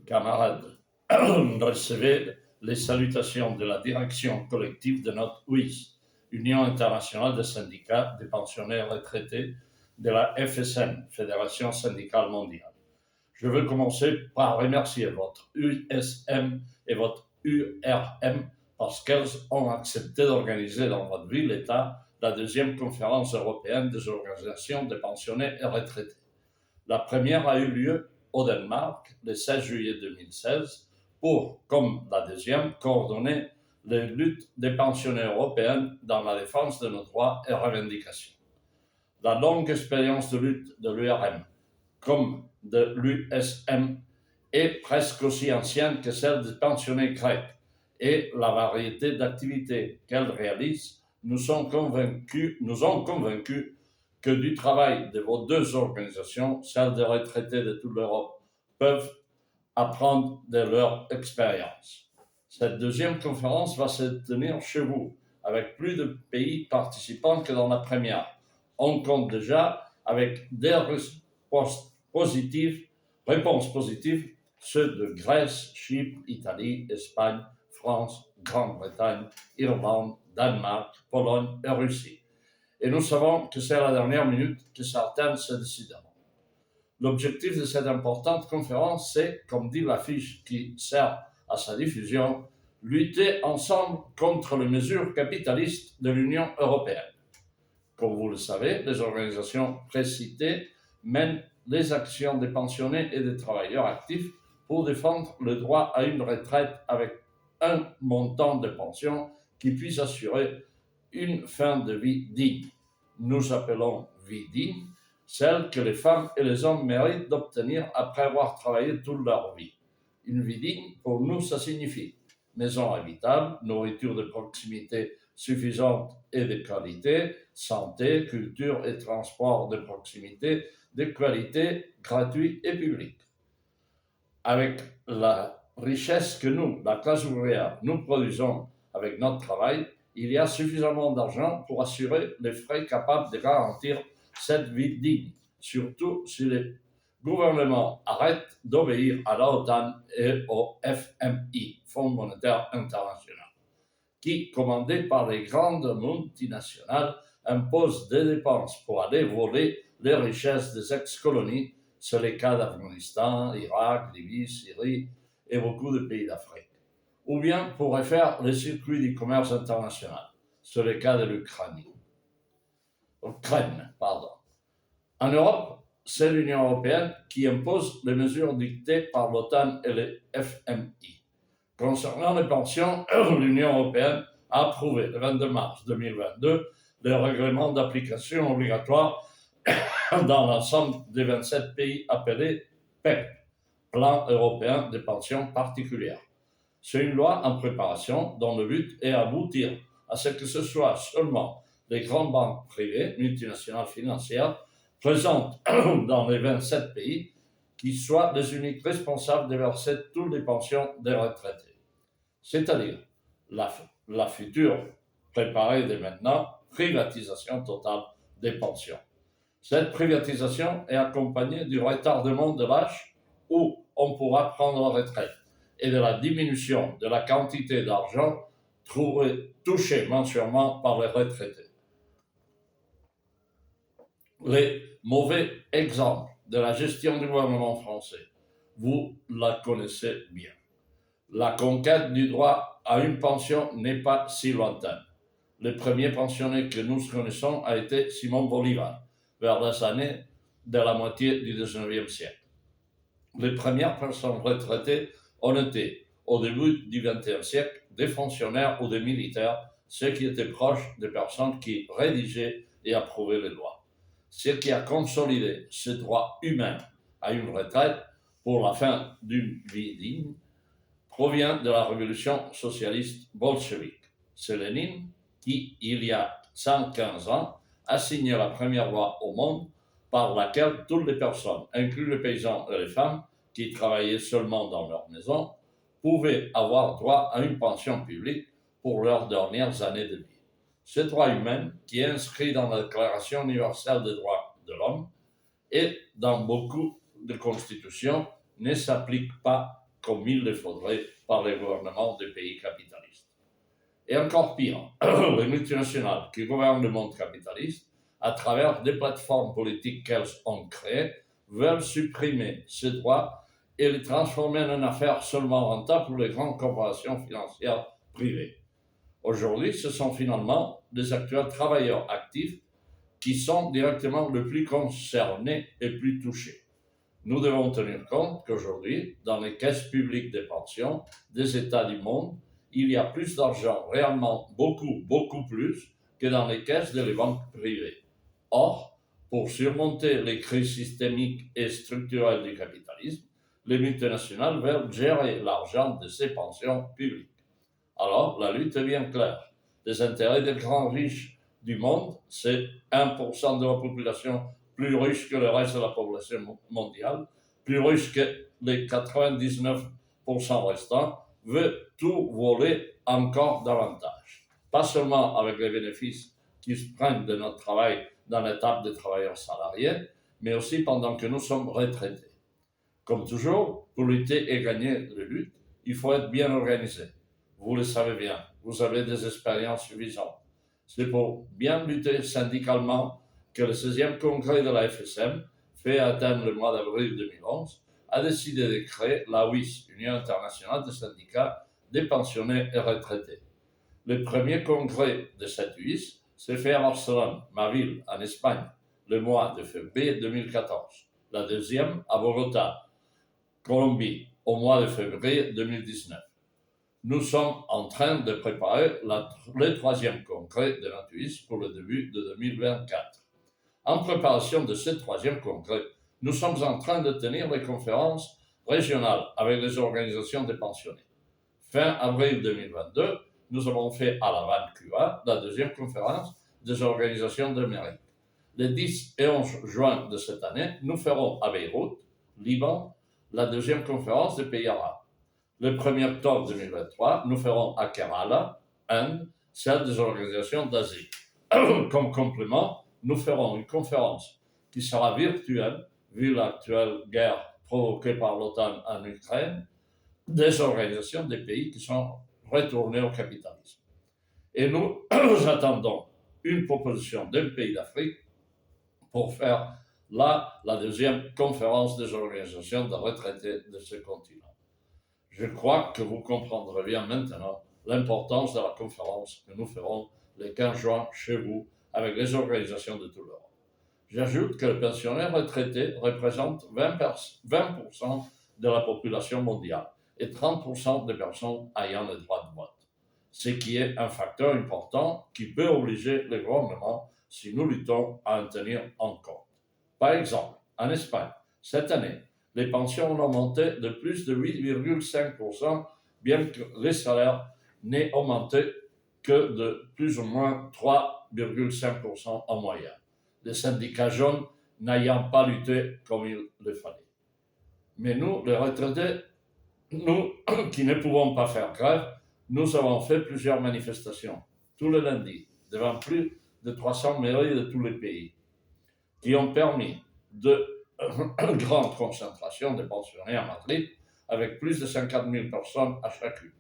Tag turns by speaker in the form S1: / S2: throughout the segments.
S1: Camarades, recevez les salutations de la direction collective de notre UIS, Union internationale des syndicats des pensionnaires retraités de la FSM, Fédération syndicale mondiale. Je veux commencer par remercier votre USM et votre URM parce qu'elles ont accepté d'organiser dans votre ville-État la deuxième conférence européenne des organisations des pensionnés et retraités. La première a eu lieu au Danemark le 16 juillet 2016 pour, comme la deuxième, coordonner les luttes des pensionnaires européens dans la défense de nos droits et revendications. La longue expérience de lutte de l'URM, comme de l'USM, est presque aussi ancienne que celle des pensionnés grecs et la variété d'activités qu'elles réalisent nous ont convaincus que du travail de vos deux organisations, celles des retraités de toute l'Europe, peuvent apprendre de leur expérience. Cette deuxième conférence va se tenir chez vous, avec plus de pays participants que dans la première. On compte déjà avec des réponses positives, ceux de Grèce, Chypre, Italie, Espagne, France, Grande-Bretagne, Irlande, Danemark, Pologne et Russie. Et nous savons que c'est à la dernière minute que certaines se décideront. L'objectif de cette importante conférence, c'est, comme dit l'affiche qui sert à sa diffusion, lutter ensemble contre les mesures capitalistes de l'Union européenne. Comme vous le savez, les organisations précitées mènent les actions des pensionnés et des travailleurs actifs pour défendre le droit à une retraite avec un montant de pension qui puisse assurer une fin de vie digne. Nous appelons vie digne celle que les femmes et les hommes méritent d'obtenir après avoir travaillé toute leur vie. Une vie digne, pour nous, ça signifie maison habitable, nourriture de proximité suffisante et de qualité, santé, culture et transport de proximité, de qualité, gratuit et public. Avec la richesse que nous, la classe ouvrière, nous produisons avec notre travail, il y a suffisamment d'argent pour assurer les frais capables de garantir cette vie digne, surtout si les gouvernements arrêtent d'obéir à l'OTAN et au FMI, Fonds monétaire international, qui, commandés par les grandes multinationales, imposent des dépenses pour aller voler les richesses des ex-colonies. C'est le cas d'Afghanistan, Irak, Libye, Syrie et beaucoup de pays d'Afrique. Ou bien pour refaire les circuits du commerce international. C'est le cas de l'Ukraine. En Europe, c'est l'Union européenne qui impose les mesures dictées par l'OTAN et le FMI. Concernant les pensions, l'Union européenne a approuvé le 22 mars 2022 le règlement d'application obligatoire dans l'ensemble des 27 pays appelés PEP, Plan européen de pensions particulières. C'est une loi en préparation dont le but est d'aboutir à ce que ce soit seulement les grandes banques privées, multinationales financières, présentes dans les 27 pays, qui soient les uniques responsables de verser toutes les pensions des retraités. C'est-à-dire la future, préparée dès maintenant, privatisation totale des pensions. Cette privatisation est accompagnée du retardement de l'âge où on pourra prendre la retraite et de la diminution de la quantité d'argent touchée mensuellement par les retraités. Les mauvais exemples de la gestion du gouvernement français, vous la connaissez bien. La conquête du droit à une pension n'est pas si lointaine. Le premier pensionné que nous connaissons a été Simon Bolivar, vers les années de la moitié du XIXe siècle. Les premières personnes retraitées ont été, au début du XXe siècle, des fonctionnaires ou des militaires, ceux qui étaient proches des personnes qui rédigeaient et approuvaient les lois. Ce qui a consolidé ce droit humain à une retraite pour la fin d'une vie digne provient de la révolution socialiste bolchevique. C'est Lénine qui, il y a 115 ans, a signé la première loi au monde par laquelle toutes les personnes, inclus les paysans et les femmes, qui travaillaient seulement dans leur maison, pouvaient avoir droit à une pension publique pour leurs dernières années de vie. Ce droit humain, qui est inscrit dans la Déclaration universelle des droits de l'homme et dans beaucoup de constitutions, ne s'applique pas comme il le faudrait par les gouvernements des pays capitalistes. Et encore pire, les multinationales qui gouvernent le monde capitaliste, à travers des plateformes politiques qu'elles ont créées, veulent supprimer ces droits et les transformer en une affaire seulement rentable pour les grandes corporations financières privées. Aujourd'hui, ce sont finalement les actuels travailleurs actifs qui sont directement le plus concernés et plus touchés. Nous devons tenir compte qu'aujourd'hui, dans les caisses publiques des pensions des États du monde, il y a plus d'argent, réellement beaucoup plus, que dans les caisses des banques privées. Or, pour surmonter les crises systémiques et structurelles du capitalisme, les multinationales veulent gérer l'argent de ces pensions publiques. Alors, la lutte est bien claire. Les intérêts des grands riches du monde, c'est 1% de la population plus riche que le reste de la population mondiale, plus riche que les 99% restants, veut tout voler encore davantage. Pas seulement avec les bénéfices qui se prennent de notre travail dans l'étape des travailleurs salariés, mais aussi pendant que nous sommes retraités. Comme toujours, pour lutter et gagner les luttes, il faut être bien organisé. Vous le savez bien, vous avez des expériences suffisantes. C'est pour bien lutter syndicalement que le 16e congrès de la FSM, fait à Athènes le mois d'avril 2011, a décidé de créer la UIS, Union internationale des syndicats des pensionnés et retraités. Le premier congrès de cette UIS s'est fait à Barcelone, ma ville, en Espagne, le mois de février 2014. La deuxième à Bogota, Colombie, au mois de février 2019. Nous sommes en train de préparer le troisième congrès de la UIS pour le début de 2024. En préparation de ce troisième congrès, nous sommes en train de tenir les conférences régionales avec les organisations des pensionnés. Fin avril 2022, nous avons fait à La Havane, Cuba, la deuxième conférence des organisations d'Amérique. Les 10 et 11 juin de cette année, nous ferons à Beyrouth, Liban, la deuxième conférence des pays arabes. Le 1er octobre 2023, nous ferons à Kerala, Inde, celle des organisations d'Asie. Comme complément, nous ferons une conférence qui sera virtuelle, vu l'actuelle guerre provoquée par l'OTAN en Ukraine, des organisations des pays qui sont retournés au capitalisme. Et nous attendons une proposition d'un pays d'Afrique pour faire la deuxième conférence des organisations de retraités de ce continent. Je crois que vous comprendrez bien maintenant l'importance de la conférence que nous ferons le 15 juin chez vous avec les organisations de toute l'Europe. J'ajoute que les pensionnaires retraités représentent 20% de la population mondiale et 30% des personnes ayant le droit de vote, ce qui est un facteur important qui peut obliger le gouvernement, si nous luttons, à en tenir en compte. Par exemple, en Espagne, cette année, les pensions ont augmenté de plus de 8,5%, bien que les salaires n'aient augmenté que de plus ou moins 3,5% en moyenne. Les syndicats jaunes n'ayant pas lutté comme il le fallait. Mais nous, les retraités, nous qui ne pouvons pas faire grève, nous avons fait plusieurs manifestations, tous les lundis, devant plus de 300 mairies de tous les pays, qui ont permis une grande concentration de pensionnaires à Madrid, avec plus de 50 000 personnes à chacune.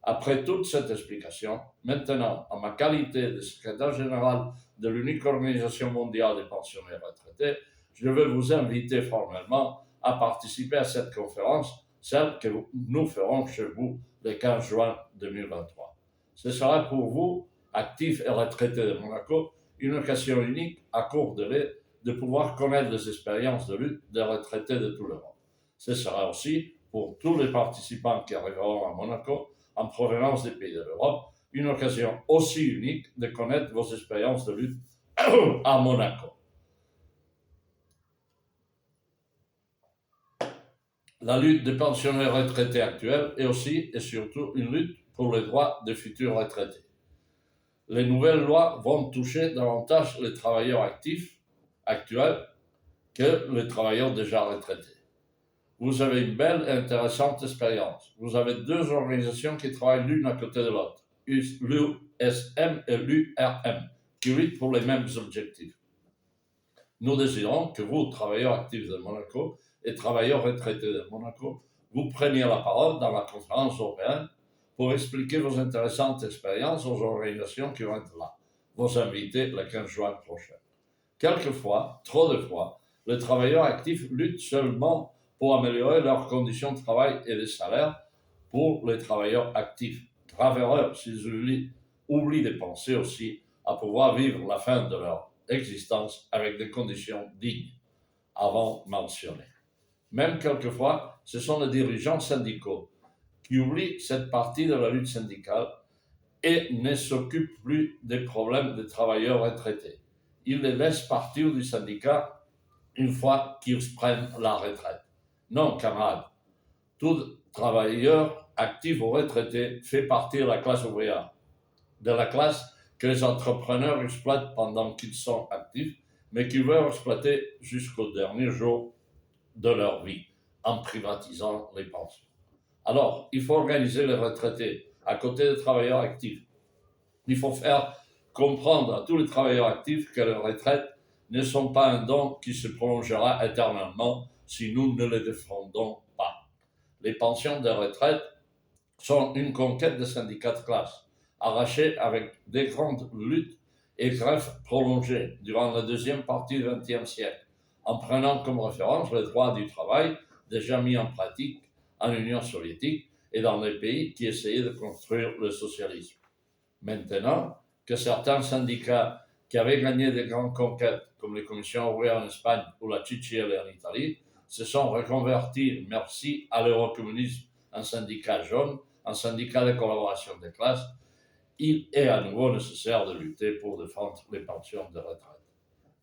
S1: Après toute cette explication, maintenant, en ma qualité de secrétaire général de l'unique organisation mondiale des pensionnaires retraités, je veux vous inviter formellement à participer à cette conférence, celle que nous ferons chez vous le 15 juin 2023. Ce sera pour vous, actifs et retraités de Monaco, une occasion unique à court délai de pouvoir connaître les expériences de lutte des retraités de toute l'Europe. Ce sera aussi, pour tous les participants qui arriveront à Monaco, en provenance des pays de l'Europe, une occasion aussi unique de connaître vos expériences de lutte à Monaco. La lutte des pensionnaires retraités actuels est aussi et surtout une lutte pour les droits des futurs retraités. Les nouvelles lois vont toucher davantage les travailleurs actifs actuels que les travailleurs déjà retraités. Vous avez une belle et intéressante expérience. Vous avez deux organisations qui travaillent l'une à côté de l'autre, l'USM et l'URM, qui luttent pour les mêmes objectifs. Nous désirons que vous, travailleurs actifs de Monaco et travailleurs retraités de Monaco, vous preniez la parole dans la conférence européenne pour expliquer vos intéressantes expériences aux organisations qui vont être là, vos invités le 15 juin prochain. Quelquefois, trop de fois, les travailleurs actifs luttent seulement pour améliorer leurs conditions de travail et les salaires pour les travailleurs actifs. Grave erreur s'ils oublient de penser aussi à pouvoir vivre la fin de leur existence avec des conditions dignes, avant mentionnées. Même quelquefois, ce sont les dirigeants syndicaux qui oublient cette partie de la lutte syndicale et ne s'occupent plus des problèmes des travailleurs retraités. Ils les laissent partir du syndicat une fois qu'ils prennent la retraite. Non, camarades, tout travailleur actif ou retraité fait partie de la classe ouvrière, de la classe que les entrepreneurs exploitent pendant qu'ils sont actifs, mais qu'ils veulent exploiter jusqu'au dernier jour de leur vie, en privatisant les pensions. Alors, il faut organiser les retraités à côté des travailleurs actifs. Il faut faire comprendre à tous les travailleurs actifs que les retraites ne sont pas un don qui se prolongera éternellement si nous ne les défendons pas. Les pensions de retraite sont une conquête des syndicats de classe, arrachée avec des grandes luttes et grèves prolongées durant la deuxième partie du XXe siècle, en prenant comme référence les droits du travail déjà mis en pratique en Union soviétique et dans les pays qui essayaient de construire le socialisme. Maintenant que certains syndicats qui avaient gagné des grandes conquêtes, comme les commissions ouvrières en Espagne ou la CGIL en Italie, se sont reconvertis, merci à l'eurocommunisme, en syndicats jaunes, en syndicats de collaboration des classes, il est à nouveau nécessaire de lutter pour défendre les pensions de retraite.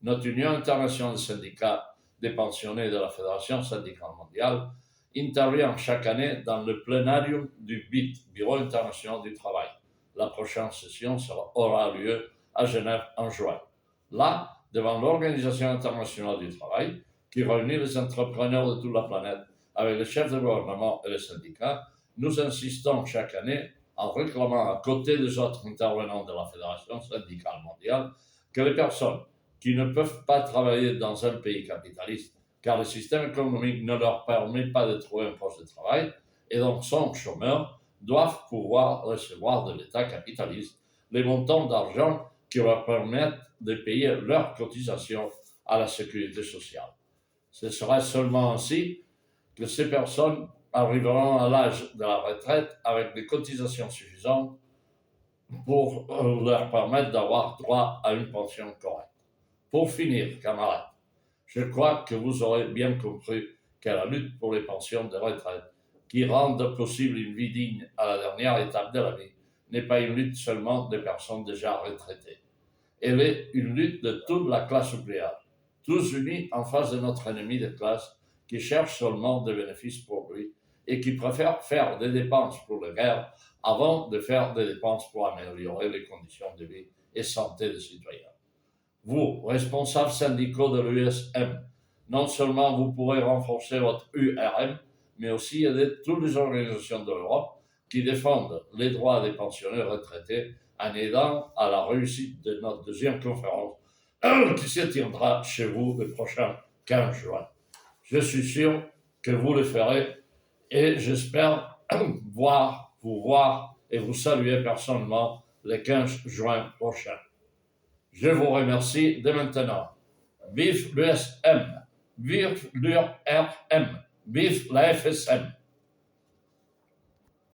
S1: Notre Union internationale des syndicats des pensionnés de la Fédération syndicale mondiale intervient chaque année dans le plénarium du BIT, Bureau international du travail. La prochaine session aura lieu à Genève en juin. Là, devant l'Organisation internationale du travail, qui réunit les entrepreneurs de toute la planète avec les chefs de gouvernement et les syndicats, nous insistons chaque année, en réclamant à côté des autres intervenants de la Fédération syndicale mondiale, que les personnes qui ne peuvent pas travailler dans un pays capitaliste, car le système économique ne leur permet pas de trouver un poste de travail, et donc sont chômeurs, doivent pouvoir recevoir de l'État capitaliste les montants d'argent qui leur permettent de payer leurs cotisations à la sécurité sociale. Ce sera seulement ainsi que ces personnes arriveront à l'âge de la retraite avec des cotisations suffisantes pour leur permettre d'avoir droit à une pension correcte. Pour finir, camarades, je crois que vous aurez bien compris que la lutte pour les pensions de retraite qui rendent possible une vie digne à la dernière étape de la vie n'est pas une lutte seulement des personnes déjà retraitées. Elle est une lutte de toute la classe ouvrière, tous unis en face de notre ennemi de classe qui cherche seulement des bénéfices pour lui et qui préfère faire des dépenses pour la guerre avant de faire des dépenses pour améliorer les conditions de vie et santé des citoyens. Vous, responsables syndicaux de l'USM, non seulement vous pourrez renforcer votre URM, mais aussi aider toutes les organisations de l'Europe qui défendent les droits des pensionnaires retraités en aidant à la réussite de notre deuxième conférence qui se tiendra chez vous le prochain 15 juin. Je suis sûr que vous le ferez et j'espère vous voir et vous saluer personnellement le 15 juin prochain. Je vous remercie dès maintenant. Vive l'USM, vive l'URM, vive la FSM.